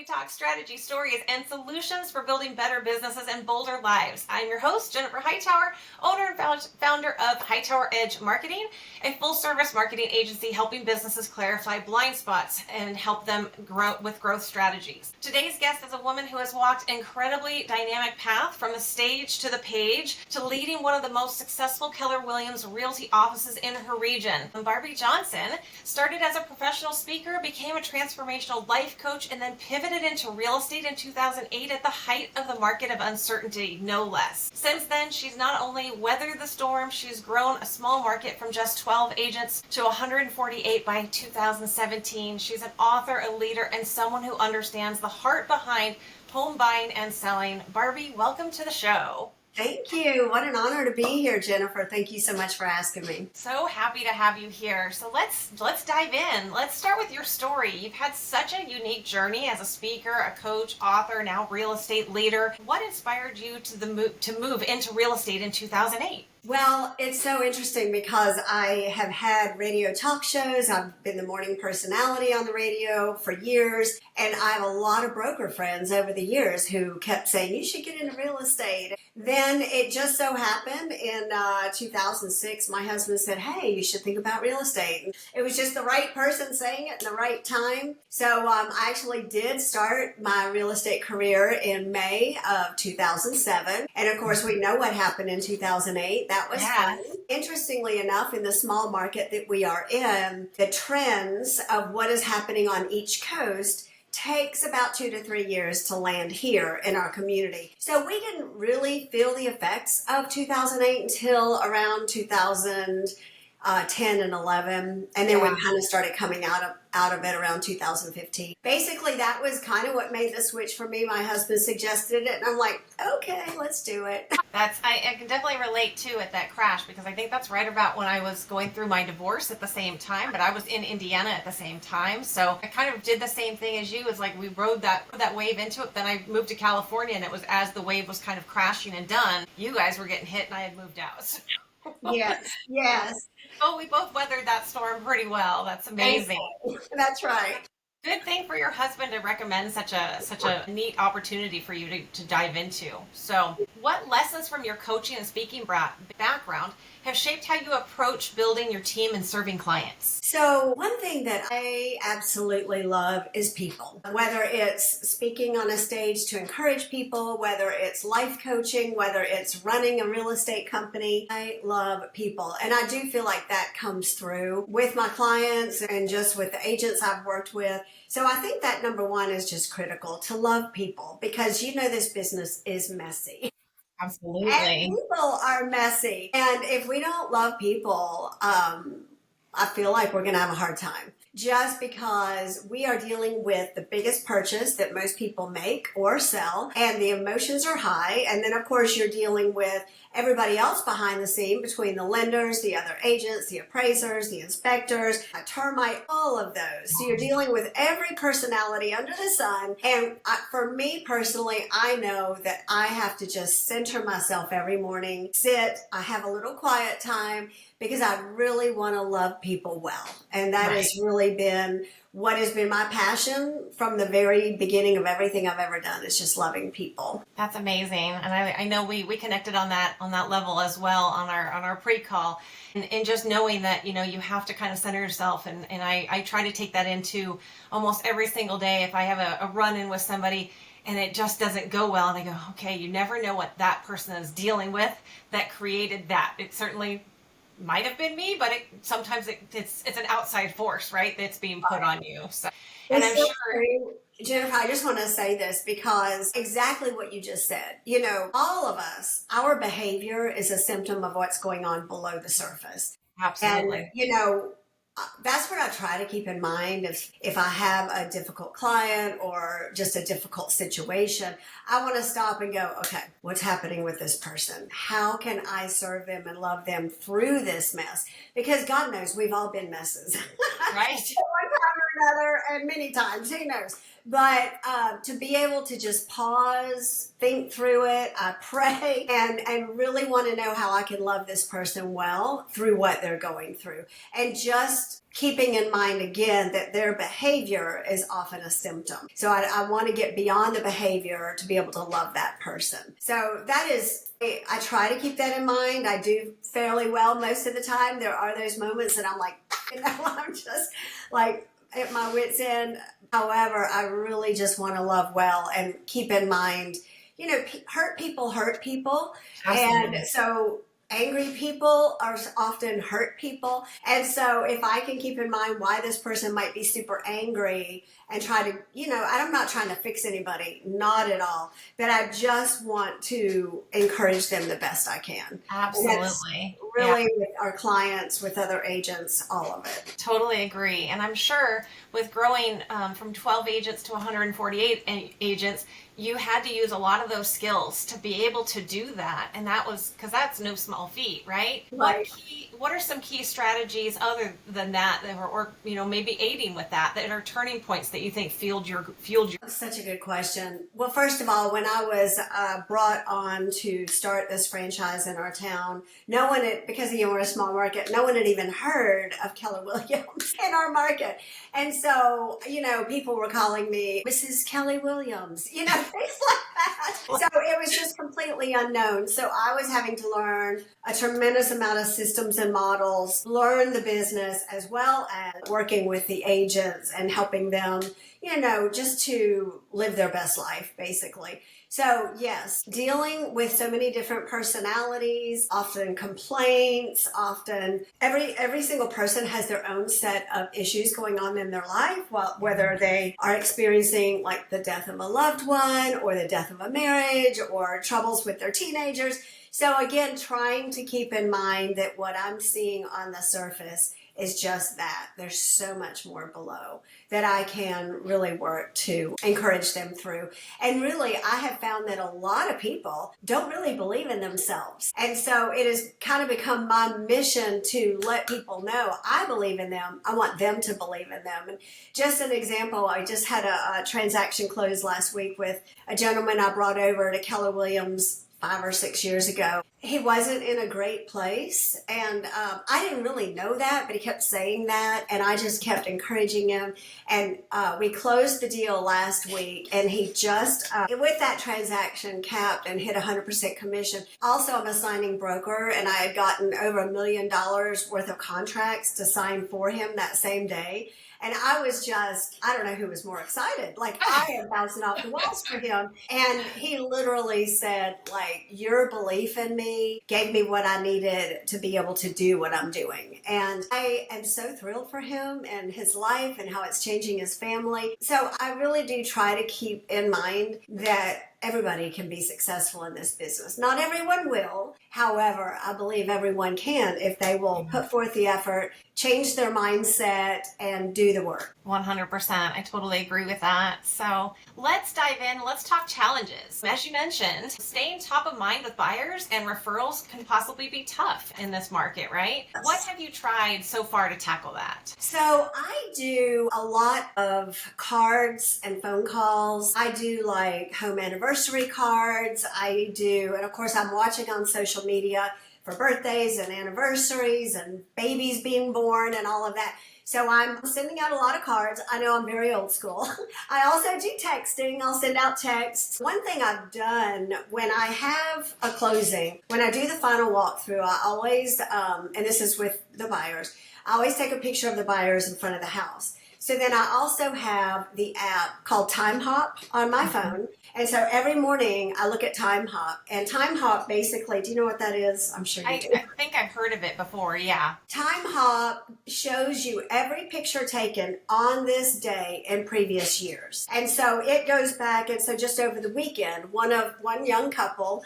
we talk strategy, stories, and solutions for building better businesses and bolder lives. I'm your host, Jennifer Hightower, owner and founder of Hightower Edge Marketing, a full-service marketing agency helping businesses clarify blind spots and help them grow with growth strategies. Today's guest is a woman who has walked an incredibly dynamic path from the stage to the page to leading one of the most successful Keller Williams Realty offices in her region. Barbie Johnson started as a professional speaker, became a transformational life coach, and then pivoted into real estate in 2008 at the height of the market of uncertainty, no less. Since then, she's not only weathered the storm, she's grown a small market from just 12 agents to 148 by 2017. She's an author, a leader, and someone who understands the heart behind home buying and selling. Barbie, welcome to the show. Thank you. What an honor to be here, Jennifer. Thank you so much for asking me. So happy to have you here. So let's dive in. Let's start with your story. You've had such a unique journey as a speaker, a coach, author, now real estate leader. What inspired you to move into real estate in 2008? Well, it's so interesting because I have had radio talk shows. I've been the morning personality on the radio for years. And I have a lot of broker friends over the years who kept saying, you should get into real estate. Then it just so happened in 2006, my husband said, hey, you should think about real estate. And it was just the right person saying it in the right time. So I actually did start my real estate career in May of 2007. And of course, we know what happened in 2008. That was fun. Interestingly enough, in the small market that we are in, the trends of what is happening on each coast takes about 2 to 3 years to land here in our community. So we didn't really feel the effects of 2008 until around 2010 and 11. And then we kind of started coming out of it around 2015. Basically, that was kind of what made the switch for me. My husband suggested it, and I'm like, okay, let's do it. I can definitely relate to at that crash, because I think that's right about when I was going through my divorce at the same time, but I was in Indiana at the same time. So I kind of did the same thing as you. It's like we rode that wave into it. Then I moved to California, and it was as the wave was kind of crashing and done, you guys were getting hit and I had moved out. So. Yes. Oh, we both weathered that storm pretty well. That's amazing. That's right. Good thing for your husband to recommend such a neat opportunity for you to dive into. So, what lessons from your coaching and speaking background have shaped how you approach building your team and serving clients? So one thing that I absolutely love is people. Whether it's speaking on a stage to encourage people, whether it's life coaching, whether it's running a real estate company, I love people. And I do feel like that comes through with my clients and just with the agents I've worked with. So I think that number one is just critical, to love people, because this business is messy. Absolutely. And people are messy. And if we don't love people, I feel like we're going to have a hard time. Just because we are dealing with the biggest purchase that most people make or sell, and the emotions are high. And then, of course, you're dealing with everybody else behind the scene, between the lenders, the other agents, the appraisers, the inspectors, a termite, all of those. So you're dealing with every personality under the sun. And for me personally, I know that I have to just center myself every morning, sit, I have a little quiet time, because I really want to love people well. And that has really been what has been my passion from the very beginning of everything I've ever done, is just loving people. That's amazing. And I know we connected on that level as well on our pre-call. And just knowing that, you have to kind of center yourself. And I try to take that into almost every single day. If I have a run-in with somebody and it just doesn't go well, and I go, okay, you never know what that person is dealing with that created that. It certainly might have been me, but sometimes it's an outside force, right? That's being put on you. So, and I'm sure, Jennifer, I just want to say this, because exactly what you just said. All of us, our behavior is a symptom of what's going on below the surface. Absolutely. And that's what I try to keep in mind. If I have a difficult client or just a difficult situation, I want to stop and go, okay, what's happening with this person? How can I serve them and love them through this mess? Because God knows we've all been messes. Right. One time or better, and many times, who knows? But to be able to just pause, think through it, I pray, and really want to know how I can love this person well through what they're going through. And just keeping in mind again that their behavior is often a symptom. So I want to get beyond the behavior to be able to love that person. So that is, I try to keep that in mind. I do fairly well most of the time. There are those moments that I'm like, I'm just like at my wit's end. However, I really just want to love well and keep in mind, hurt people hurt people. Absolutely. And so angry people are often hurt people. And so if I can keep in mind why this person might be super angry and try to, I'm not trying to fix anybody, not at all, but I just want to encourage them the best I can. Absolutely. Really, with our clients, with other agents, all of it. Totally agree. And I'm sure with growing from 12 agents to 148 agents, you had to use a lot of those skills to be able to do that. And that was because that's no small feat, right? Right. What are some key strategies other than that, or maybe aiding with that are turning points that you think fueled your? Such a good question. Well, first of all, when I was brought on to start this franchise in our town, no one had, because we're a small market, no one had even heard of Keller Williams in our market. And so, people were calling me Mrs. Kelly Williams, things like that. So it was just completely unknown. So I was having to learn a tremendous amount of systems and models, learn the business, as well as working with the agents and helping them, just to live their best life, basically. So yes, dealing with so many different personalities, often complaints, often every single person has their own set of issues going on in their life, whether they are experiencing like the death of a loved one or the death of a marriage or troubles with their teenagers. So again, trying to keep in mind that what I'm seeing on the surface is just that. There's so much more below that I can really work to encourage them through. And really, I have found that a lot of people don't really believe in themselves. And so it has kind of become my mission to let people know I believe in them. I want them to believe in them. And just an example, I just had a transaction close last week with a gentleman I brought over to Keller Williams 5 or 6 years ago. He wasn't in a great place, and I didn't really know that, but he kept saying that, and I just kept encouraging him. And we closed the deal last week, and he just, with that transaction, capped and hit 100% commission. Also, I'm a signing broker, and I had gotten over $1 million worth of contracts to sign for him that same day. And I was just, I don't know who was more excited. Like, I am bouncing off the walls for him. And he literally said, like, your belief in me gave me what I needed to be able to do what I'm doing. And I am so thrilled for him and his life and how it's changing his family. So I really do try to keep in mind that everybody can be successful in this business. Not everyone will. However, I believe everyone can if they will put forth the effort, change their mindset, and do the work. 100%. I totally agree with that. So let's dive in. Let's talk challenges. As you mentioned, staying top of mind with buyers and referrals can possibly be tough in this market, right? Yes. What have you tried so far to tackle that? So I do a lot of cards and phone calls. I do like home anniversary cards. I do, and of course I'm watching on social media for birthdays and anniversaries and babies being born and all of that. So I'm sending out a lot of cards. I know I'm very old school. I also do texting. I'll send out texts. One thing I've done when I have a closing, when I do the final walkthrough, I always, and this is with the buyers, I always take a picture of the buyers in front of the house. So then I also have the app called Time Hop on my phone. And so every morning I look at Time Hop. And Time Hop basically, do you know what that is? I'm sure you do. I think I've heard of it before, yeah. Time Hop shows you every picture taken on this day in previous years. And so it goes back, and so just over the weekend, one young couple,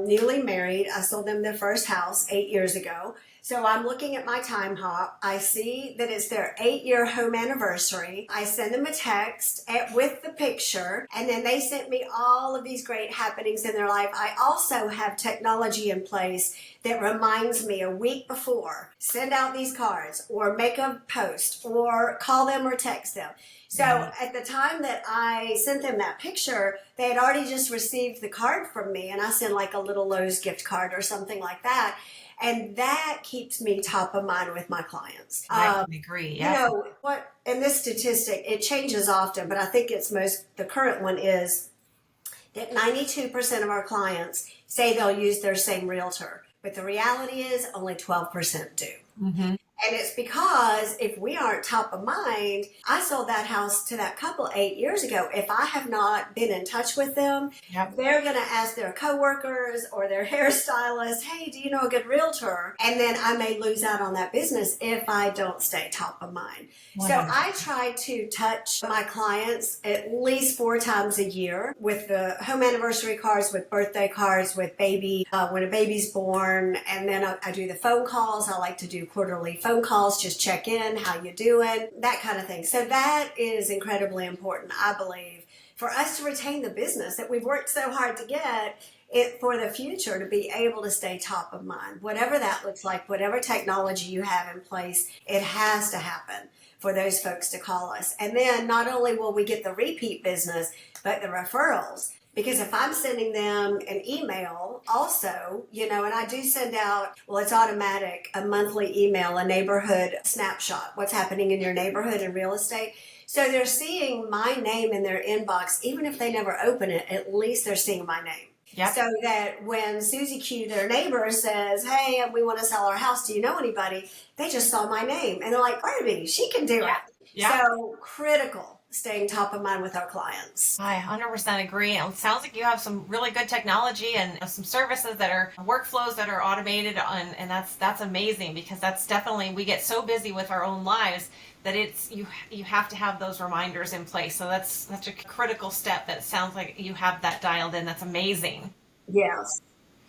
newly married, I sold them their first house 8 years ago. So I'm looking at my time hop. I see that it's their 8-year home anniversary. I send them a text with the picture, and then they sent me all of these great happenings in their life. I also have technology in place that reminds me a week before, send out these cards or make a post or call them or text them. So at the time that I sent them that picture, they had already just received the card from me, and I sent like a little Lowe's gift card or something like that. And that keeps me top of mind with my clients. I agree. Yeah. You know what? And this statistic, it changes often, but I think the current one is that 92% of our clients say they'll use their same realtor. But the reality is only 12% do. Mm-hmm. And it's because if we aren't top of mind, I sold that house to that couple 8 years ago. If I have not been in touch with them, they're going to ask their coworkers or their hairstylist, hey, do you know a good realtor? And then I may lose out on that business if I don't stay top of mind. 100%. So I try to touch my clients at least 4 times a year with the home anniversary cards, with birthday cards, with when a baby's born. And then I do the phone calls. I like to do quarterly phone calls, just check in, how you doing, that kind of thing. So that is incredibly important, I believe, for us to retain the business that we've worked so hard to get it for the future, to be able to stay top of mind. Whatever that looks like, whatever technology you have in place, it has to happen for those folks to call us. And then not only will we get the repeat business, but the referrals. Because if I'm sending them an email also, and I do send out, well, it's automatic, a monthly email, a neighborhood snapshot, what's happening in your neighborhood in real estate. So they're seeing my name in their inbox, even if they never open it, at least they're seeing my name. Yep. So that when Susie Q, their neighbor, says, hey, we want to sell our house, do you know anybody? They just saw my name. And they're like, Barbie, she can do it. Yeah. So critical. Staying top of mind with our clients. I 100% agree. It sounds like you have some really good technology and some services that are workflows that are automated, and that's amazing, because that's definitely, we get so busy with our own lives that it's you have to have those reminders in place. So that's such a critical step. That sounds like you have that dialed in. That's amazing. Yes.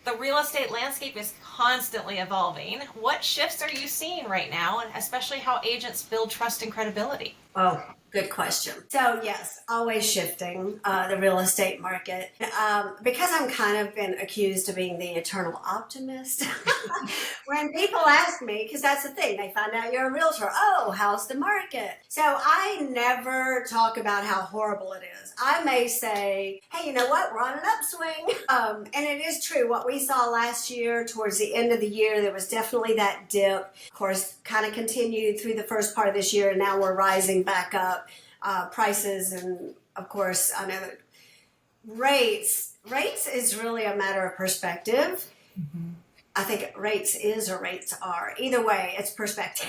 The real estate landscape is constantly evolving. What shifts are you seeing right now, and especially how agents build trust and credibility? Oh, good question. So yes, always shifting, the real estate market. Because I'm kind of been accused of being the eternal optimist. When people ask me, because that's the thing, they find out you're a realtor. Oh, how's the market? So I never talk about how horrible it is. I may say, hey, you know what? We're on an upswing. And it is true. What we saw last year, towards the end of the year, there was definitely that dip. Of course, kind of continued through the first part of this year, and now we're rising back up. Prices, and of course, I know that rates is really a matter of perspective. Mm-hmm. I think rates is or rates are. Either way, it's perspective.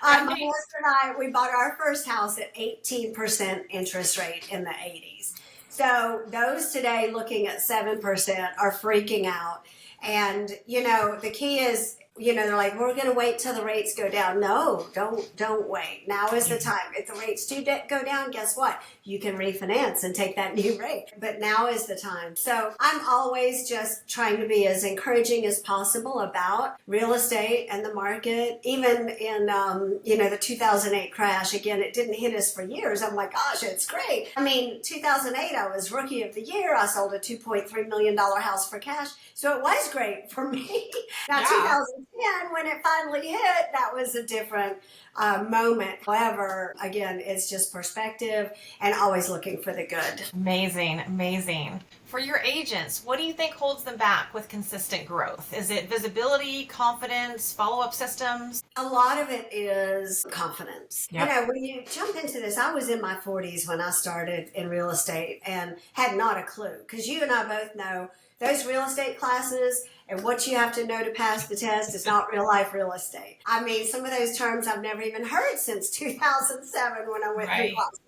My husband and I, we bought our first house at 18% interest rate in the 80s. So those today looking at 7% are freaking out. And, the key is, they're like, we're going to wait till the rates go down. No, don't wait. Now is the time. If the rates do go down, guess what? You can refinance and take that new rate. But now is the time. So I'm always just trying to be as encouraging as possible about real estate and the market. Even in, the 2008 crash, again, it didn't hit us for years. I'm like, gosh, it's great. 2008, I was rookie of the year. I sold a $2.3 million house for cash. So it was great for me. Now, 2010, when it finally hit, that was a different moment. However, again, it's just perspective and always looking for the good. Amazing. For your agents, what do you think holds them back with consistent growth? Is it visibility, confidence, follow-up systems? A lot of it is confidence. Yep. When you jump into this, I was in my 40s when I started in real estate and had not a clue. Because you and I both know those real estate classes and what you have to know to pass the test is not real life real estate. Some of those terms I've never even heard since 2007 when I went through classes.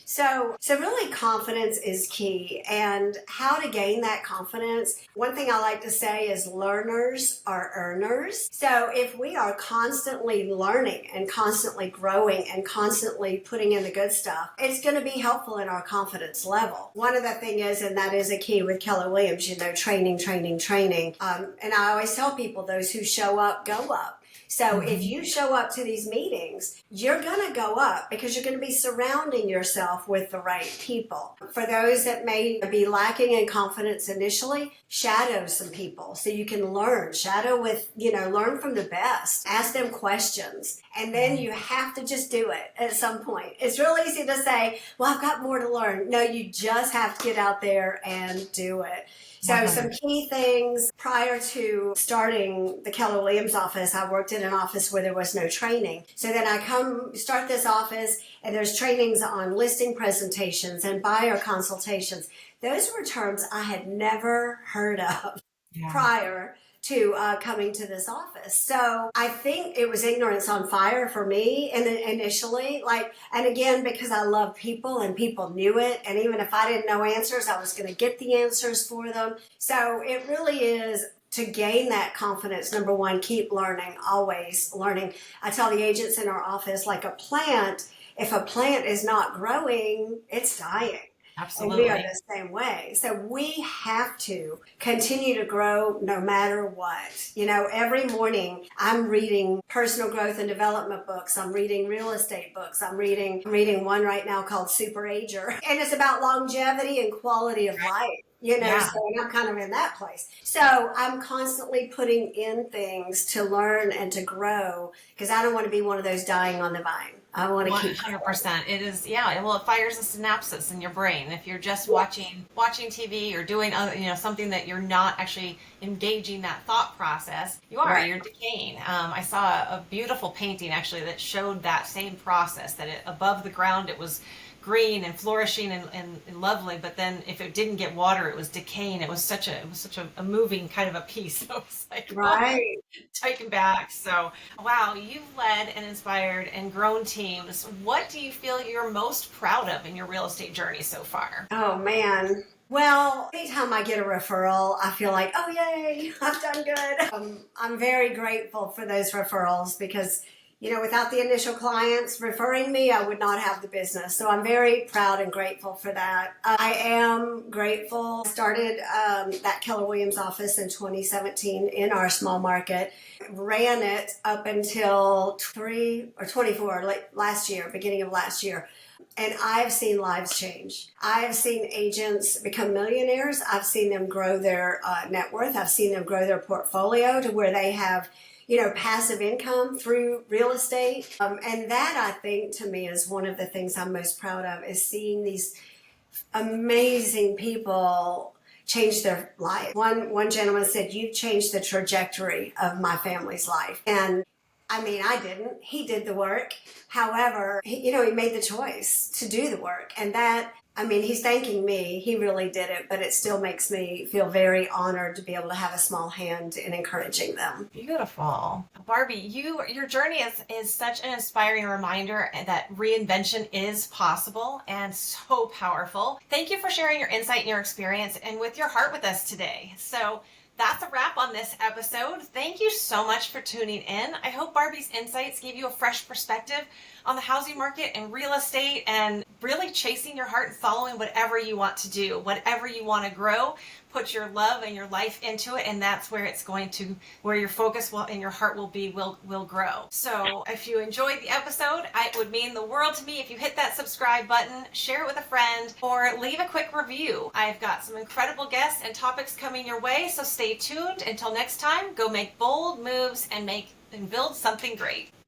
So really confidence is key, and how to gain that confidence. One thing I like to say is learners are earners. So if we are constantly learning and constantly growing and constantly putting in the good stuff, it's going to be helpful in our confidence level. One of the things is, and that is a key with Keller Williams, training. And I always tell people, those who show up, go up. So if you show up to these meetings, you're going to go up because you're going to be surrounding yourself with the right people. For those that may be lacking in confidence initially, shadow some people so you can learn. Shadow with, learn from the best. Ask them questions. And then you have to just do it at some point. It's real easy to say, well, I've got more to learn. No, you just have to get out there and do it. So some key things prior to starting the Keller Williams office, I worked in an office where there was no training. So then I start this office and there's trainings on listing presentations and buyer consultations. Those were terms I had never heard of prior to coming to this office. So I think it was ignorance on fire for me initially. And again, because I love people and people knew it. And even if I didn't know answers, I was going to get the answers for them. So it really is to gain that confidence. Number one, keep learning, always learning. I tell the agents in our office, like a plant, if a plant is not growing, it's dying. Absolutely. And we are the same way. So we have to continue to grow no matter what. Every morning I'm reading personal growth and development books. I'm reading real estate books. I'm reading one right now called Super Ager. And it's about longevity and quality of life. So I'm kind of in that place. So I'm constantly putting in things to learn and to grow because I don't want to be one of those dying on the vine. I want to keep 100%. It is, well, it fires a synapses in your brain. If you're just watching TV or doing something that you're not actually engaging that thought process, you're decaying. I saw a beautiful painting actually that showed that same process, that above the ground it was green and flourishing and lovely, but then if it didn't get water, it was decaying. It was such a moving kind of a piece. So it was like taken back. So wow, you've led and inspired and grown teams. What do you feel you're most proud of in your real estate journey so far? Oh man. Well, anytime I get a referral, I feel like, oh yay, I've done good. I'm very grateful for those referrals because without the initial clients referring me, I would not have the business. So I'm very proud and grateful for that. I am grateful. I started that Keller Williams office in 2017 in our small market. Ran it up until 24, like beginning of last year. And I've seen lives change. I've seen agents become millionaires. I've seen them grow their net worth. I've seen them grow their portfolio to where they have passive income through real estate. And that, I think, to me is one of the things I'm most proud of, is seeing these amazing people change their life. One gentleman said, "You've changed the trajectory of my family's life." And I mean, I didn't. He did the work. However, he made the choice to do the work. And that, he's thanking me. He really did it, but it still makes me feel very honored to be able to have a small hand in encouraging them. Beautiful. Barbie, your journey is such an inspiring reminder that reinvention is possible and so powerful. Thank you for sharing your insight and your experience and with your heart with us today. So that's a wrap on this episode. Thank you so much for tuning in. I hope Barbie's insights gave you a fresh perspective on the housing market and real estate and really chasing your heart and following whatever you want to do, whatever you want to grow. Put your love and your life into it, and that's where where your focus and your heart will grow. So if you enjoyed the episode, it would mean the world to me if you hit that subscribe button, share it with a friend, or leave a quick review. I've got some incredible guests and topics coming your way, so stay tuned. Until next time, go make bold moves and build something great.